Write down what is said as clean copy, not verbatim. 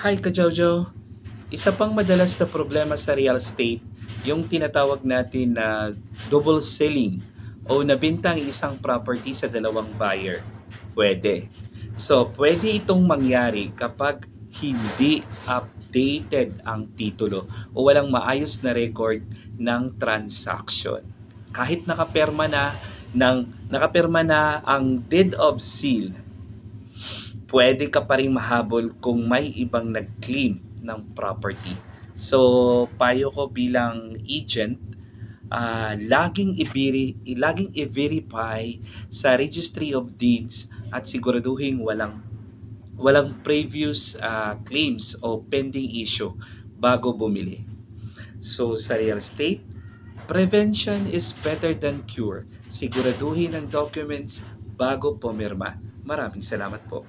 Hi Kajojo! Isa pang madalas na problema sa real estate, yung tinatawag natin na double selling o nabinta ang isang property sa dalawang buyer. Pwede. So, pwede itong mangyari kapag hindi updated ang titulo o walang maayos na record ng transaction. Kahit nakapirma na ang deed of seal, pwede ka pa rin mahabol kung may ibang nag-claim ng property. So, payo ko bilang agent, laging i-verify sa Registry of Deeds at siguraduhin walang previous claims o pending issue bago bumili. So, sa real estate, prevention is better than cure. Siguraduhin ang documents bago pumirma. Maraming salamat po.